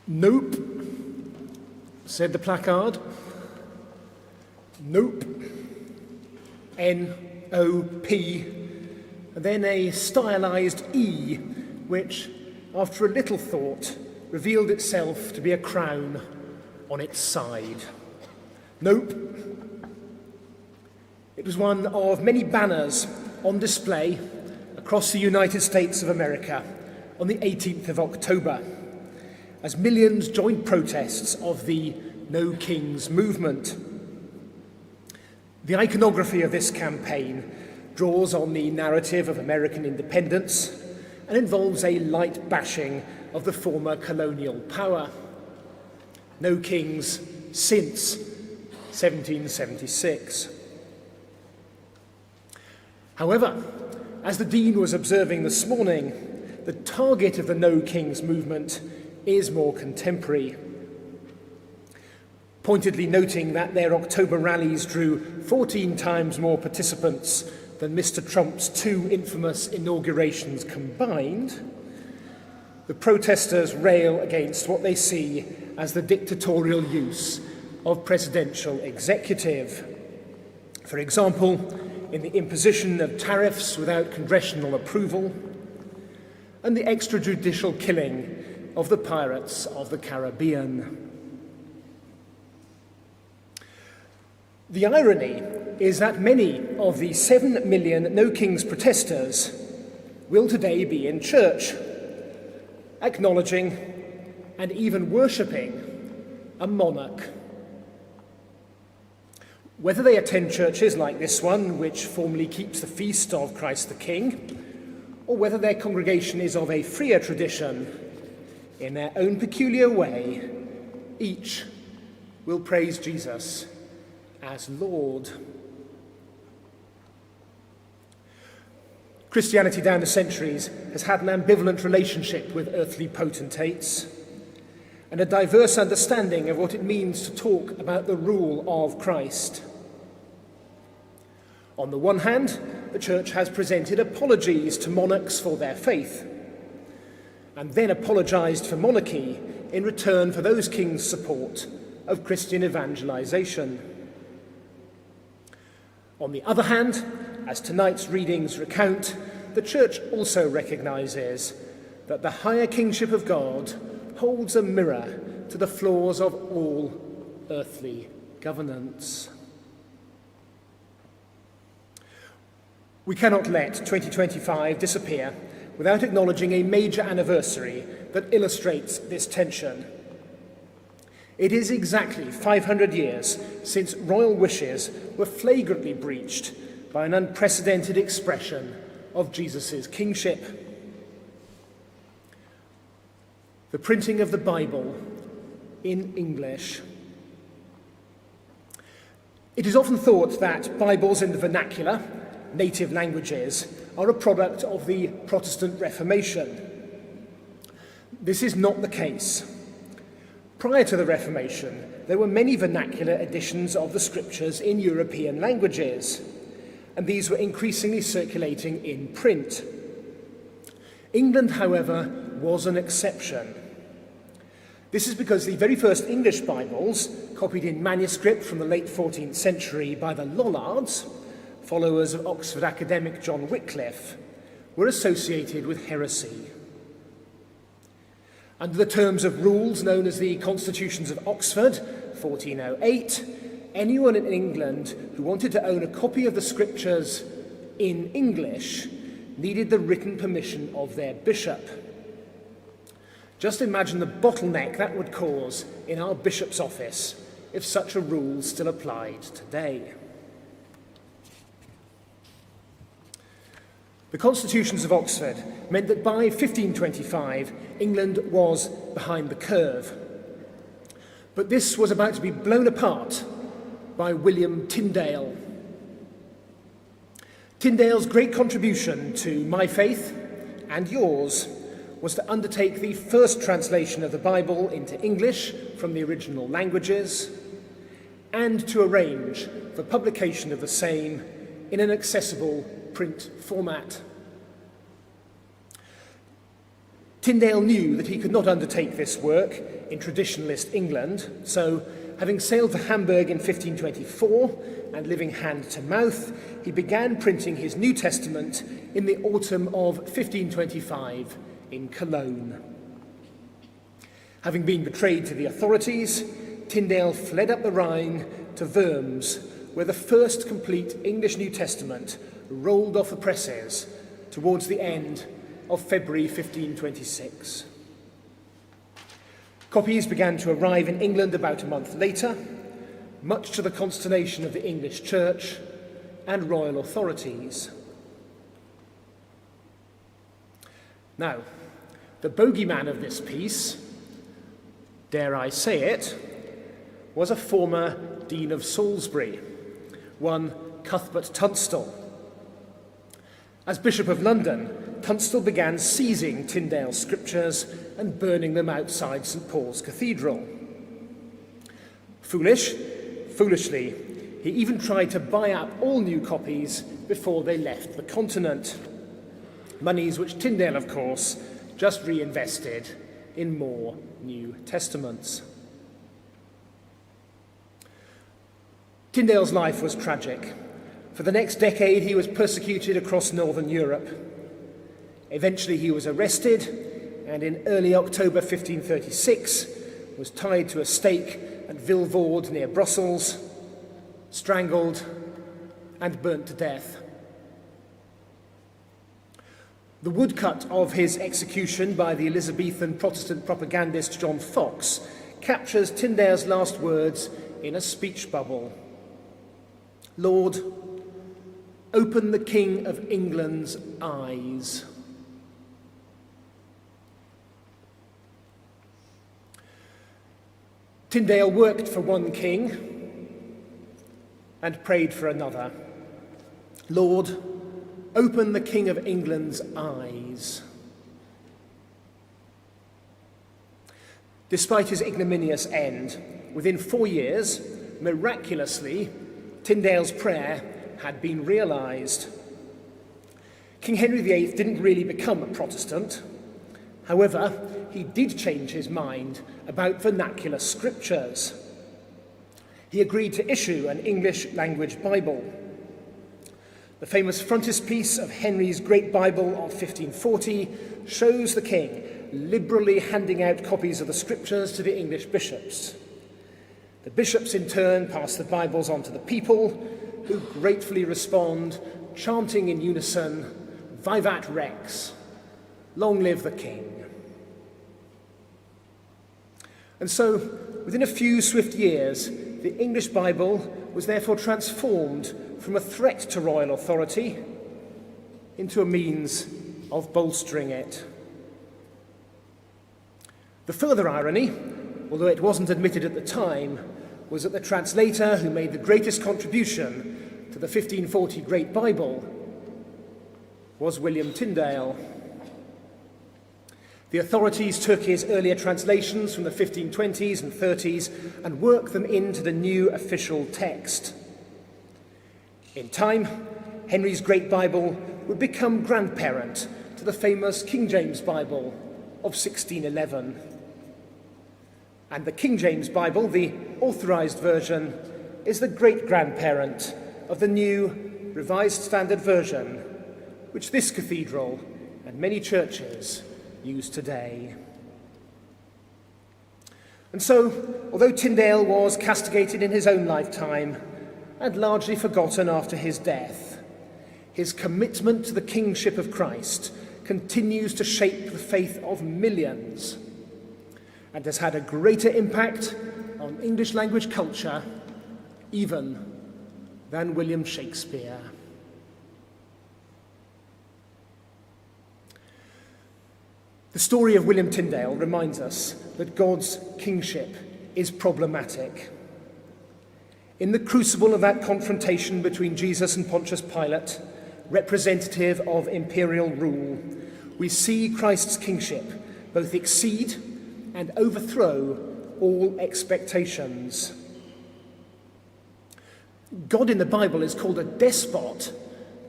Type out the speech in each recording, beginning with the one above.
"Nope," said the placard. "Nope." N-O-P, and then a stylized E, which, after a little thought, revealed itself to be a crown on its side. Nope. It was one of many banners on display across the United States of America on the 18th of October, as millions joined protests of the No Kings movement. The iconography of this campaign draws on the narrative of American independence and involves a light bashing of the former colonial power. No kings since 1776. However, as the Dean was observing this morning, the target of the No Kings movement is more contemporary. Pointedly noting that their October rallies drew 14 times more participants than Mr. Trump's 2 infamous inaugurations combined, the protesters rail against what they see as the dictatorial use of presidential executive. For example, in the imposition of tariffs without congressional approval, and the extrajudicial killing of the pirates of the Caribbean. The irony is that many of the 7 million No Kings protesters will today be in church, acknowledging and even worshipping a monarch. Whether they attend churches like this one, which formally keeps the feast of Christ the King, or whether their congregation is of a freer tradition, in their own peculiar way, each will praise Jesus as Lord. Christianity down the centuries has had an ambivalent relationship with earthly potentates and a diverse understanding of what it means to talk about the rule of Christ. On the one hand, the Church has presented apologies to monarchs for their faith, and then apologised for monarchy in return for those kings' support of Christian evangelisation. On the other hand, as tonight's readings recount, the Church also recognises that the higher kingship of God holds a mirror to the flaws of all earthly governance. We cannot let 2025 disappear without acknowledging a major anniversary that illustrates this tension. It is exactly 500 years since royal wishes were flagrantly breached by an unprecedented expression of Jesus' kingship. The printing of the Bible in English. It is often thought that Bibles in the vernacular, native languages, are a product of the Protestant Reformation. This is not the case. Prior to the Reformation, there were many vernacular editions of the Scriptures in European languages, and these were increasingly circulating in print. England, however, was an exception. This is because the very first English Bibles, copied in manuscript from the late 14th century by the Lollards, followers of Oxford academic John Wycliffe, were associated with heresy. Under the terms of rules known as the Constitutions of Oxford, 1408, anyone in England who wanted to own a copy of the Scriptures in English needed the written permission of their bishop. Just imagine the bottleneck that would cause in our bishop's office if such a rule still applied today. The Constitutions of Oxford meant that by 1525, England was behind the curve. But this was about to be blown apart by William Tyndale. Tyndale's great contribution to my faith and yours was to undertake the first translation of the Bible into English from the original languages and to arrange for publication of the same in an accessible print format. Tyndale knew that he could not undertake this work in traditionalist England, so having sailed to Hamburg in 1524 and living hand to mouth, he began printing his New Testament in the autumn of 1525 in Cologne. Having been betrayed to the authorities, Tyndale fled up the Rhine to Worms, where the first complete English New Testament rolled off the presses towards the end of February 1526. Copies began to arrive in England about a month later, much to the consternation of the English Church and royal authorities. Now, the bogeyman of this piece, dare I say it, was a former Dean of Salisbury, one Cuthbert Tunstall. As Bishop of London, Tunstall began seizing Tyndale's scriptures and burning them outside St. Paul's Cathedral. Foolishly, he even tried to buy up all new copies before they left the continent. Monies which Tyndale, of course, just reinvested in more New Testaments. Tyndale's life was tragic. For the next decade, he was persecuted across northern Europe. Eventually, he was arrested, and in early October 1536, was tied to a stake at Vilvoorde near Brussels, strangled, and burnt to death. The woodcut of his execution by the Elizabethan Protestant propagandist John Fox captures Tyndale's last words in a speech bubble. "Lord, open the King of England's eyes." Tyndale worked for one king and prayed for another. "Lord, open the King of England's eyes." Despite his ignominious end, within 4 years, miraculously, Tyndale's prayer had been realised. King Henry VIII didn't really become a Protestant. However, he did change his mind about vernacular scriptures. He agreed to issue an English language Bible. The famous frontispiece of Henry's Great Bible of 1540 shows the king liberally handing out copies of the scriptures to the English bishops. The bishops in turn pass the Bibles on to the people, who gratefully respond, chanting in unison, "Vivat Rex, long live the king." And so, within a few swift years, the English Bible was therefore transformed from a threat to royal authority into a means of bolstering it. The further irony, although it wasn't admitted at the time, was that the translator who made the greatest contribution to the 1540 Great Bible was William Tyndale. The authorities took his earlier translations from the 1520s and 30s and worked them into the new official text. In time, Henry's Great Bible would become grandparent to the famous King James Bible of 1611. And the King James Bible, the authorized version, is the great-grandparent of the new Revised Standard Version, which this cathedral and many churches use today. And so, although Tyndale was castigated in his own lifetime and largely forgotten after his death, his commitment to the kingship of Christ continues to shape the faith of millions and has had a greater impact on English language culture even than William Shakespeare. The story of William Tyndale reminds us that God's kingship is problematic. In the crucible of that confrontation between Jesus and Pontius Pilate, representative of imperial rule, we see Christ's kingship both exceed and overthrow all expectations. God in the Bible is called a despot,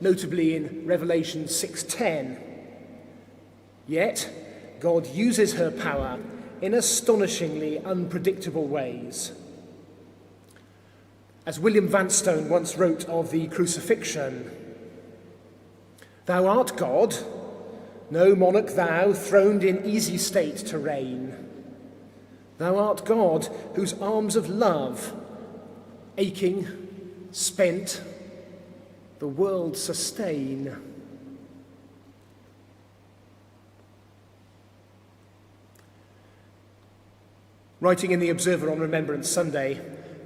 notably in Revelation 6:10. Yet, God uses her power in astonishingly unpredictable ways. As William Vanstone once wrote of the crucifixion, "Thou art God, no monarch thou, throned in easy state to reign. Thou art God, whose arms of love, aching, spent, the world sustain." Writing in the Observer on Remembrance Sunday,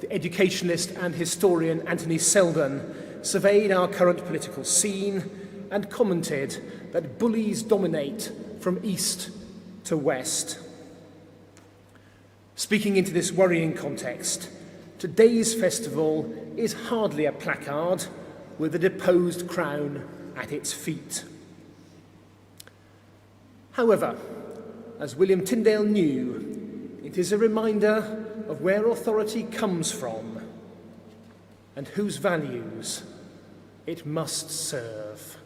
the educationist and historian Anthony Selden surveyed our current political scene and commented that bullies dominate from east to west. Speaking into this worrying context, today's festival is hardly a placard with a deposed crown at its feet. However, as William Tyndale knew, it is a reminder of where authority comes from and whose values it must serve.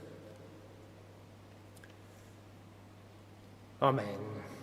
Amen.